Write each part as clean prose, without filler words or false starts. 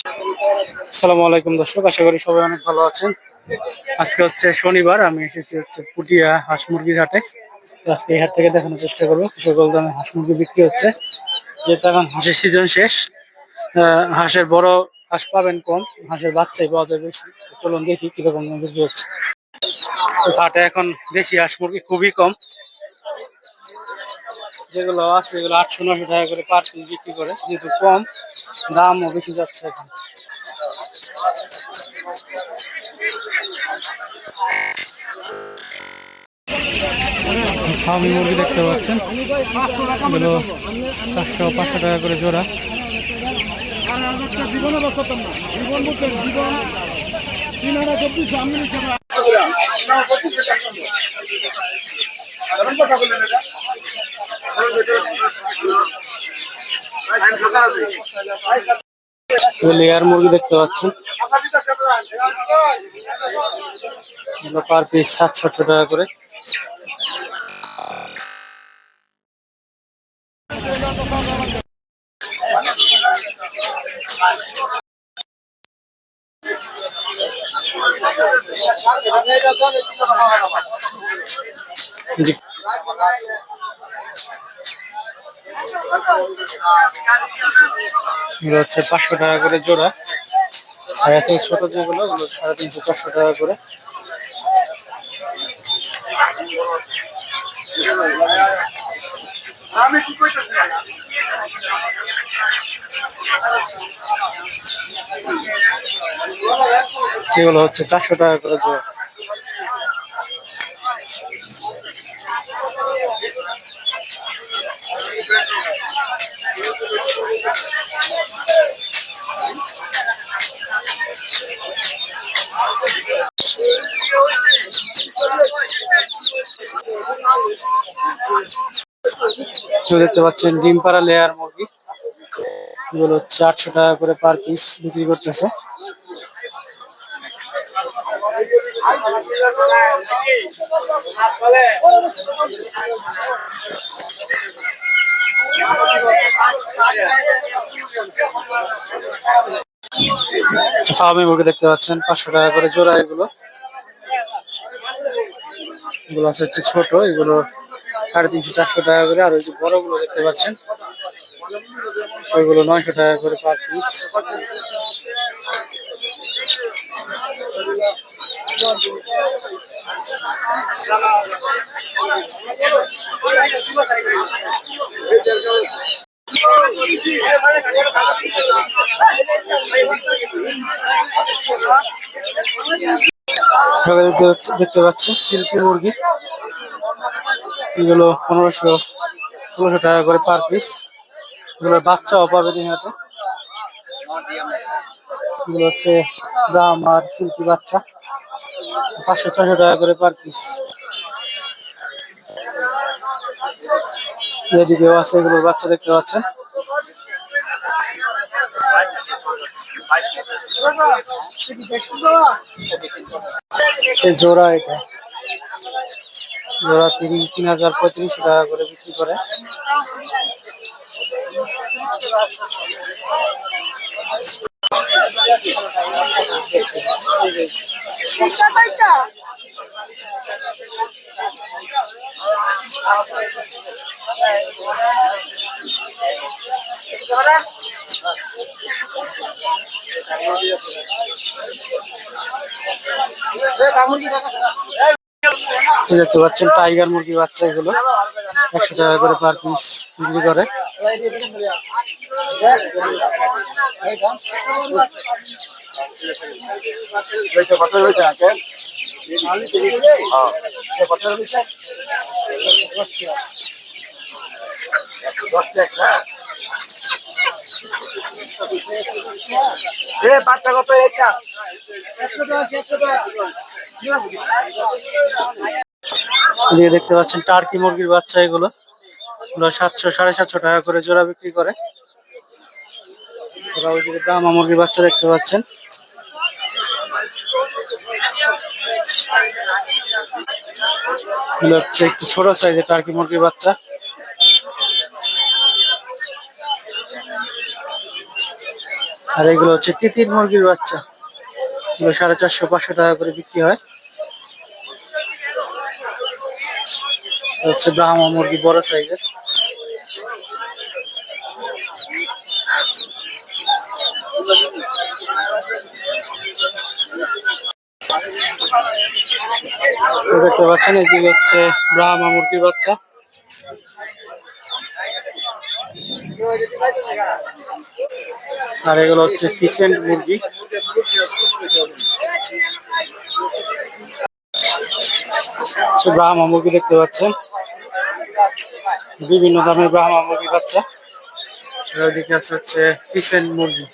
আসসালামু আলাইকুম দর্শক, আশা করি সবাই অনেক ভালো আছেন। আজকে হচ্ছে শনিবার, আমি এসেছি হচ্ছে পুটিয়া হাঁস মুরগির হাটে। তো আজকে এই হাট থেকে দেখানোর চেষ্টা করবো সকল দামে হাঁস মুরগি বিক্রি হচ্ছে, যেহেতু এখন হাঁসের সিজন শেষ। হাঁসের বড় হাঁস পাবেন কম, হাঁসের বাচ্চাই পাওয়া যায় বেশি। তো চলুন দেখি কিরকম দাম বিক্রি হচ্ছে। তো হাটে এখন দেশি হাঁস মুরগি খুবই কম, যেগুলো আছে এগুলো 800-900 টাকা করে পার পিস বিক্রি করে, যেহেতু কম দামও বেশি যাচ্ছে এখন। ফার্মি মুরগি দেখতে পাচ্ছেন, এগুলো 400-500 টাকা করে জোড়া। লেয়ার মুরগি দেখতে পাচ্ছেন, পার পিস 700 টাকা করে। হচ্ছে 500 টাকা করে জোড়া, আর এত ছোট যেগুলো ওগুলো 350-400 টাকা করে। এগুলো হচ্ছে 400 টাকা করে জোড়া। দেখতে পাচ্ছেন ডিম পাড়া লেয়ার মুরগি, এগুলো হচ্ছে 800 টাকা করে পার পিস বিক্রি করতেছে। ফার্মি মুরগি দেখতে পাচ্ছেন 500 টাকা করে জোড়া। এগুলো এগুলো আছে হচ্ছে ছোট, এগুলো 350-400 টাকা করে। আর ওই যে বড়গুলো দেখতে পাচ্ছেন, ওইগুলো 900 টাকা করে পার পিস। দেখতে পাচ্ছেন সিল্কি মুরগি, এগুলো 1500-1600 টাকা করে পার পিস। এগুলো বাচ্চাও পাবে দিন হাতে। এগুলো হচ্ছে দাম আর সিল্কি বাচ্চা 500-600 টাকা করে পার পিস। এদিকেও আছে এগুলোর বাচ্চা দেখতে পাচ্ছেন। জোড়া, এটা জোড়া 3000-3500 টাকা করে বিক্রি করে। দেখতে পাচ্ছেন টাইগার মুরগি বাচ্চা, এগুলো 100 টাকা করে পার পিস বিক্রি করে। বাচ্চা কত? এটা 110 দেখতে পাচ্ছেন টার্কি মুরগির বাচ্চা, এগুলো 700-750 টাকা করে জোড়া বিক্রি করে। ওইদিকে দামা মুরগির বাচ্চা দেখতে পাচ্ছেন, এগুলো হচ্ছে একটু ছোট সাইজের টার্কি মুরগির বাচ্চা। আর এগুলো হচ্ছে তিতির মুরগির বাচ্চা, এগুলো 450-500 টাকা করে বিক্রি হয়। হচ্ছে ব্রাহ্মা মুরগি বড় সাইজের। দেখতে পাচ্ছেন এদিকে হচ্ছে ব্রাহ্মা মুরগির বাচ্চা। আর এগুলো হচ্ছে ফিসেন্ট মুরগি। ব্রাহ্মা মুরগি দেখতে পাচ্ছেন, বিভিন্ন দামের ব্রাহ্মা মুরগি বাচ্চা। ওইদিকে আছে হচ্ছে ফিসেন্ট মুরগি।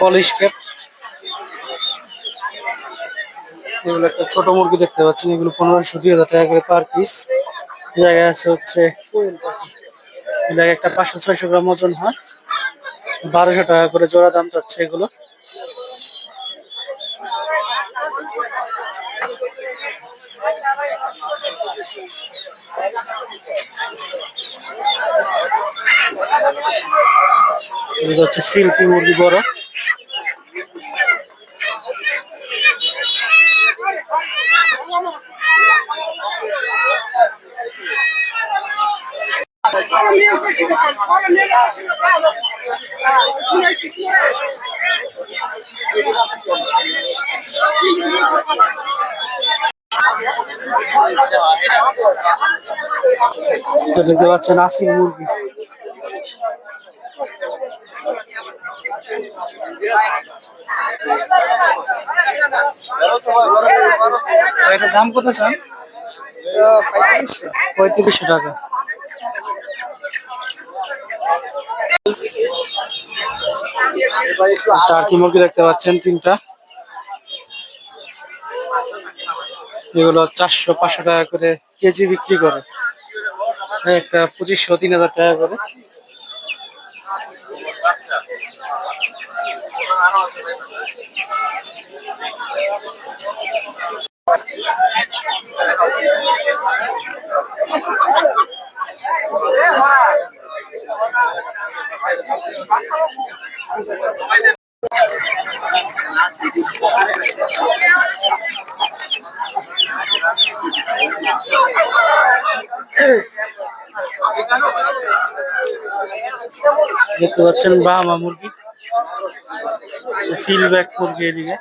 পলিশ ক্যাপ, এগুলো একটা ছোট মুরগি দেখতে পাচ্ছেন, এগুলো 1500-2000 টাকা করে পার পিস। জায়গায় আছে হচ্ছে কোয়েল পাখি, এটা একটা 500-600 গ্রাম ওজন হয়, 1200 টাকা করে জোড়া দাম চাচ্ছে এগুলো। এগুলো হচ্ছে সিল্কি মুরগি বড়। দেখতে পাচ্ছেন আসিল মুরগি। এটার দাম কত চান? 3500 টাকা। টার্কি মুরগি দেখতে পাচ্ছেন 3টা, এগুলো 400-500 টাকা করে কেজি বিক্রি করে, একটা 2500-3000 টাকা করে। দেখতে পাচ্ছেন ব্রাহ্মা মুরগি, ফিলব্যাক মুরগি এদিকে।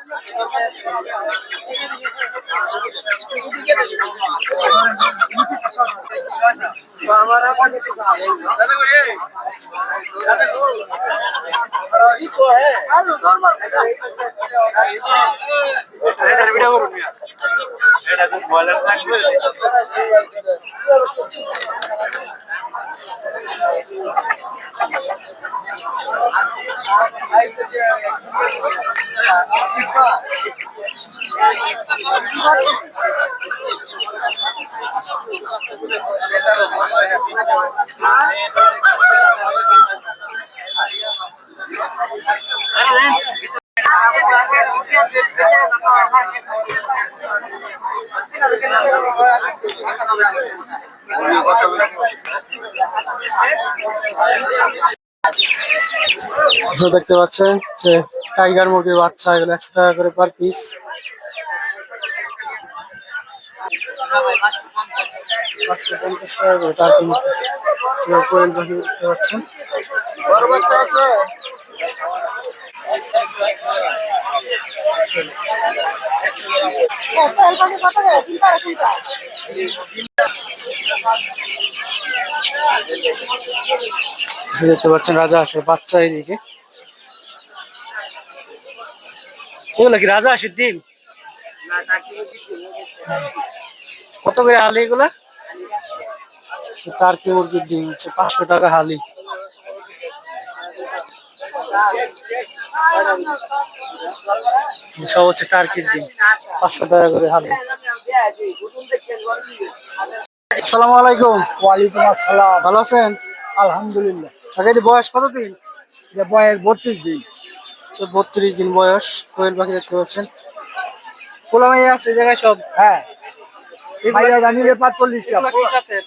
দেখতে পাচ্ছেন যে টাইগার মুরগির বাচ্চা, এগুলো 100 টাকা করে পার পিস। 550 টাকা করে টার্কি মুরগি। কোয়েল পাখি দেখতে পাচ্ছেন। দেখতে পাচ্ছেন রাজা হাঁসের বাচ্চা এদিকে। এগুলো কি রাজা হাঁসের ডিম? কত করে হালি এগুলা? টার্কি মুরগির ডিম হচ্ছে 500 টাকা হালি। সব হচ্ছে টার্কির ডিম, 500 টাকা করে হালি। আসসালামু আলাইকুম। ওয়ালাইকুম আসসালাম। ভালো আছেন? আলহামদুলিল্লাহ। এর বয়স কতদিন? বয়স 32 দিন। 32 দিন বয়স। কোয়েল পাখি দেখতে পাচ্ছেন। কোলামাই আছে এই জায়গায় সব। হ্যাঁ, এগুলা- মাইয়াটা নিলে 45 এগুলা টাকা, কি জাতের?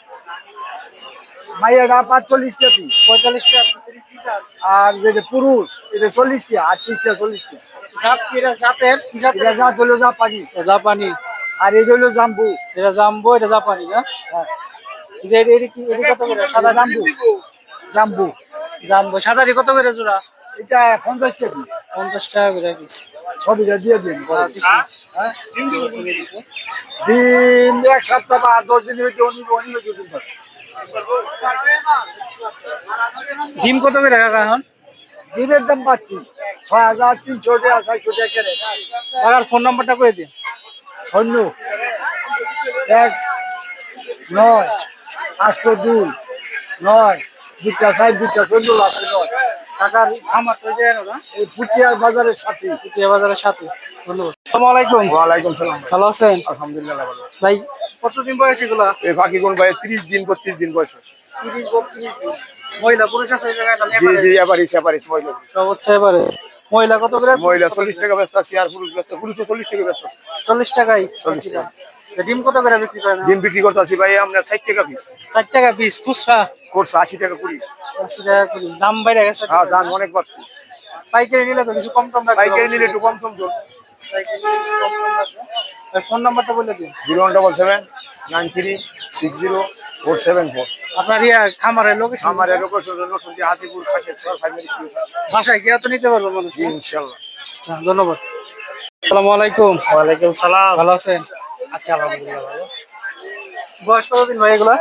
মাইয়াটা 45 টাকা পিস। 45 টাকা পিস। কি জাত? আর যেটা পুরুষ এটা 40 টাকা, 38 টাকা, 40 টাকা। জাত কি এটা? জাতের কি জাতের? এটা জাত হলো জাপানি, জাপানি। আর এটা হলো জাম্বু। এটা জাম্বো, এটা জাপানি না? হ্যাঁ, এই যে এটা কি, এটা কত করে? সাদা জাম্বু, জাম্বু। জাম্বো সাদাটি কত করে জোড়া? এটা 50 টাকা পিস। 50 টাকা করে পিস। ছবিটা দিয়ে দিন। হ্যাঁ, দিন 1 সপ্তাহ বা 10 দিন হইতে অনিব অনিব দিন পারে। ডিম কত করে কাকা এখন? ডিমের দাম বাড়তি, 6,300 টাকা, 400 টাকা কেনে। কাকার ফোন নাম্বারটা করে দিন। শূন্য 1 9 8 2 9 2 4 2 9 কাকার আমার তো যায় না। এই পুটিয়ার বাজারের সাথে। পুটিয়া বাজারের সাথে। ধন্যবাদ। আসসালামু আলাইকুম। ওয়ালাইকুম সালাম। ভালো আছেন? আলহামদুলিল্লাহ ভালো। ভাই কতদিন বয়স এগুলা? এই বাকি কোন ভাই 30 দিন 32 দিন বয়স। 30 32 দিন। মহিলা পুরুষ আছে এই জায়গায়? জি জি, এবারিস এবারিস মহিলা। সব হচ্ছে এবারে। মহিলা কত করে? মহিলা 40 টাকা ব্যস্ত আছে, আর পুরুষ ব্যস্ত, পুরুষ 40 টাকা ব্যস্ত আছে। 40 টাকাই। 40 টাকা। ডিম কত করে বিক্রি করেন? ডিম বিক্রি করতে আছি ভাই আমরা 60 টাকা পিস। 4 টাকা পিস খুচরা। করছে 80 টাকা কুড়ি। 80 টাকা করে। দাম বাইরে গেছে। হ্যাঁ, দাম অনেক বাড়ছে। পাইকারি নিলে তো কিছু কম রাখবে। পাইকারি নিলে একটু কম সম চল। পাইকারি নিলে কিছু কম রাখবে। ভাই ফোন নাম্বারটা বলে দিন। 0177 93 60 474। আপনার খামারের লোকেশন। আমার লোকেশন নরসিংদী হাজিপুর খাসের সর ফাইনাল স্কুল। বাসায় গিয়ে তো নিতে পারবো মানুষ। জি ইনশাআল্লাহ। আচ্ছা, ধন্যবাদ। আসসালামু আলাইকুম। ওয়ালাইকুম সালাম। ভালো আছেন? আছি আলহামদুলিল্লাহ ভালো। বয়স কতদিন ভাই এগুলা?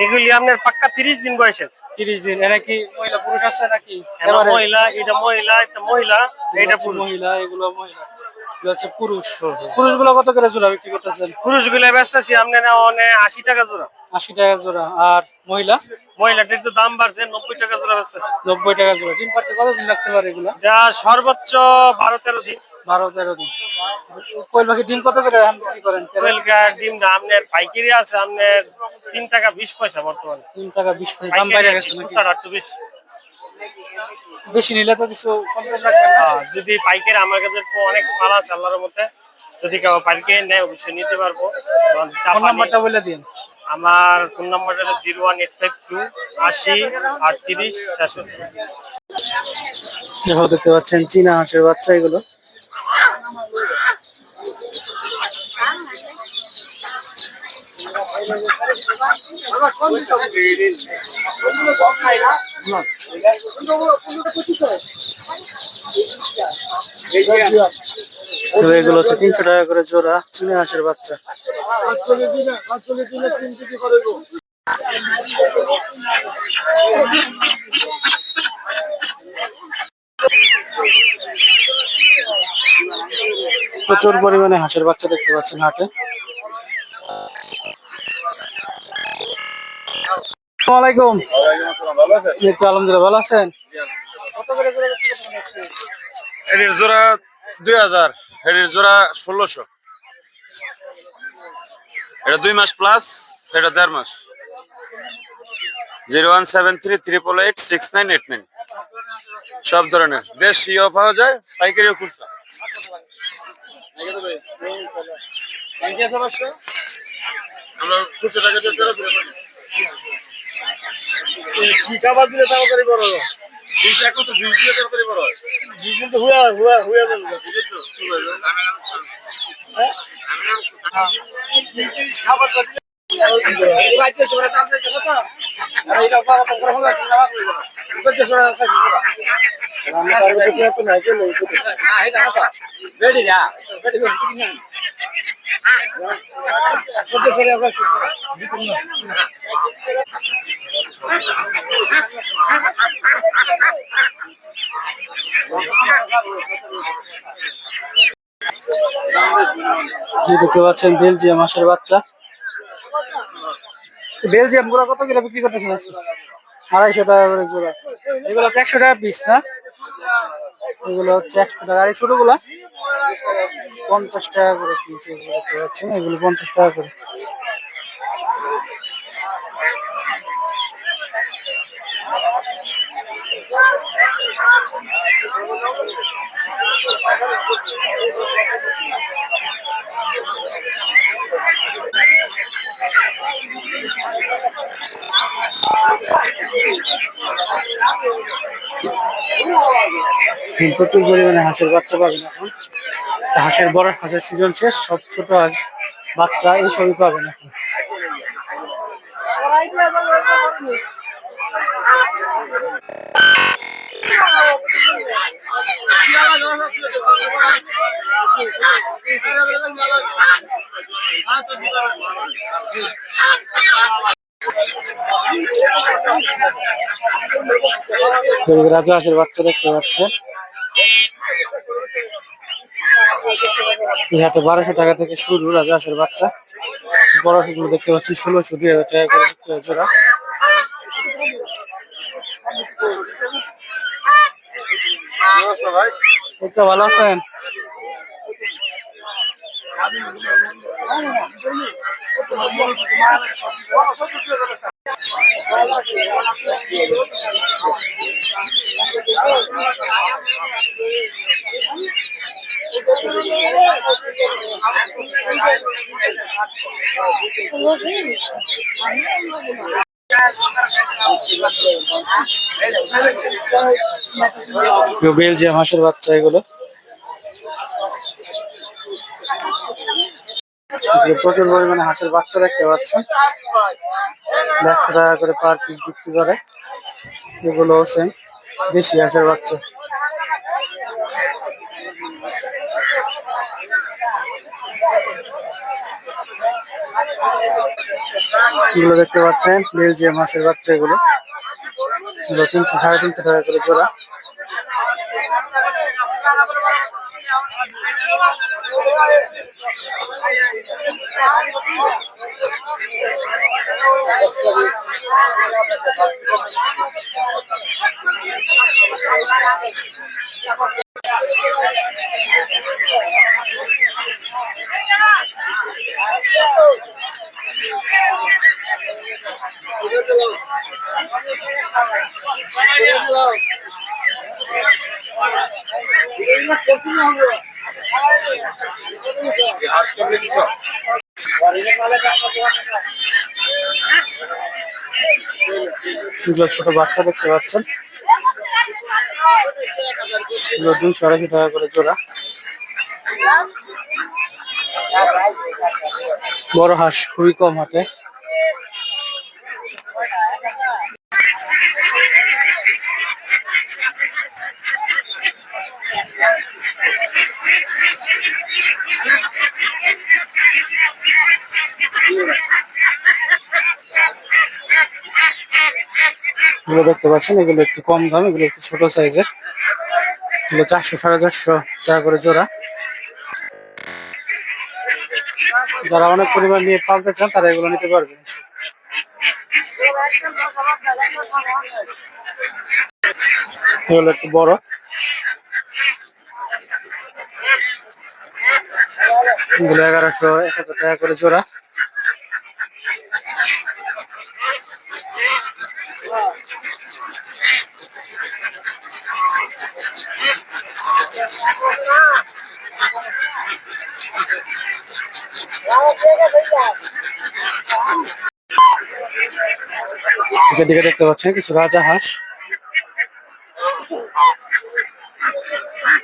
এগুলি আপনার পাক্কা 30 দিন বয়সের। 30 দিন। এরা কি মহিলা পুরুষ আছে নাকি? এটা মহিলা, এটা মহিলা, এটা মহিলা, এটা পুরুষ। মহিলা, এগুলো মহিলা। এগুলো হচ্ছে পুরুষ। পুরুষগুলো কত করে জোড়া বিক্রি করতেছেন? পুরুষগুলো ব্যস্ত আছি আপনার 80 টাকা জোড়া। 80 টাকা জোড়া। আর মহিলা? মহিলাটা একটু দাম বাড়ছে, 90 টাকা জোড়া ব্যস্ত আছি। 90 টাকা জোড়া। ডিম পাড়তে কতদিন লাগতে পারে এগুলো? যা সর্বোচ্চ 12-13 দিন। 12-13 দিন। কোয়েল পাখি ডিম কত করে এখন বিক্রি করেন? কোয়েলকার ডিম না আপনার পাইকারি আছে আপনার 3 টাকা 20 পয়সা বর্তমানে। 3 টাকা 20 পয়সা। দাম বাইরে গেছে নাকি? একটু বেশি। বেশি নিলে তো কিছু কম রাখবেন না? যদি পাইকারি আমার কাছে তো অনেক মাল আছে আল্লাহর মধ্যে, যদি কেউ পাইকারি নেয় অবশ্যই নিতে পারবো। ফোন নাম্বারটা বলে দিন। আমার ফোন নাম্বারটা হলো 01852 80 38 66। দেখো, দেখতে পাচ্ছেন চীনা হাঁসের বাচ্চা এগুলো। তো এগুলো হচ্ছে 300 টাকা করে জোড়া চীনা হাঁসের বাচ্চা। প্রচুর পরিমাণে হাঁসের বাচ্চা দেখতে পাচ্ছেন হাটে। আসসালামু আলাইকুম। এই তো আলহামদুলিল্লাহ, ভালো আছেন? কত করে জোড়া বিক্রি করছেন আজকে? এটির জোড়া 2000, এটির জোড়া 1600। এটা 2 মাস প্লাস, এটা 1.5 মাস। 01733886989। সব ধরনের দেশীয় পাওয়া যায়, পাইকারিও খুচরা। আমরা খুচরা টাকা দিয়ে তেরো দিলে পারি। কি খাবার দিলে তাড়াতাড়ি বড় হবে? 20 এখন তো 20 দিয়ে তাড়াতাড়ি বড় হয়। কিন্তু হুয়া হুয়া হুয়া যাবে। বুঝলি তো? শুরু হয়ে যাবে। কি জিনিস খাবারটা দিলে দেখতে পাচ্ছেন বেলজিয়াম হাঁসের বাচ্চা। বেলজিয়াম গুলো কত করে বিক্রি করতেছেন আজকে? 250 টাকা করে জোড়া। এগুলো 100 টাকা পিস না? এগুলো হচ্ছে 100 টাকা। আর এই ছোটগুলা 50 টাকা করে পিস। এগুলো দেখতে পাচ্ছেন, এগুলো 50 টাকা করে। প্রচুর পরিমাণে হাঁসের বাচ্চা পাবেন এখন। হাঁসের বড় হাঁসের সিজন শেষ, সব ছোট হাঁস বাচ্চা এইসবই পাবেন এখন। রাজা হাঁসের বাচ্চা দেখতে পাচ্ছেন, এই হাটে 1200 টাকা থেকে শুরু রাজা হাঁসের বাচ্চা। বড় হাঁসগুলো দেখতে পাচ্ছি 1600, 2000 টাকা করে বিক্রি হয় জোড়া। এই তো ভালো আছেন? বেলজিয়াম হাঁসের বাচ্চা এগুলো। প্রচুর পরিমাণে হাঁসের বাচ্চা দেখতে পাচ্ছেন, 100 টাকা করে পার পিস বিক্রি করে। এগুলো হচ্ছে দেশি হাঁসের বাচ্চা। এগুলো দেখতে পাচ্ছেন বেলজিয়াম হাঁসের বাচ্চা এগুলো। 300, 350 টাকা করে জোড়া। এগুলো ছোট বাচ্চা দেখতে পাচ্ছেন, এগুলো 280 টাকা করে জোড়া। বড় হাঁস খুবই কম হাটে। এগুলো দেখতে পাচ্ছেন, এগুলো একটু কম দাম, এগুলো একটু ছোট সাইজের। এগুলো 400, 450 টাকা করে জোড়া। যারা অনেক পরিমাণ নিয়ে পালতে চান তারা এগুলো নিতে পারবেন। এগুলো একটু বড়, এগুলো 1100, 1000 টাকা করে জোড়া। দিকে দেখতে পাচ্ছেন কিছু রাজা হাঁস,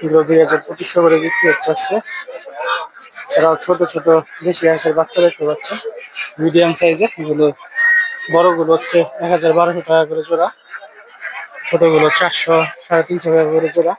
এগুলো 2200 করে বিক্রি হচ্ছে আজকে। এছাড়াও ছোট ছোট দেশি হাঁসের বাচ্চা দেখতে পাচ্ছেন, মিডিয়াম সাইজের। এগুলো বড়গুলো হচ্ছে 1000, 1200 টাকা করে জোড়া। ছোটগুলো 400, 350 টাকা করে জোড়া।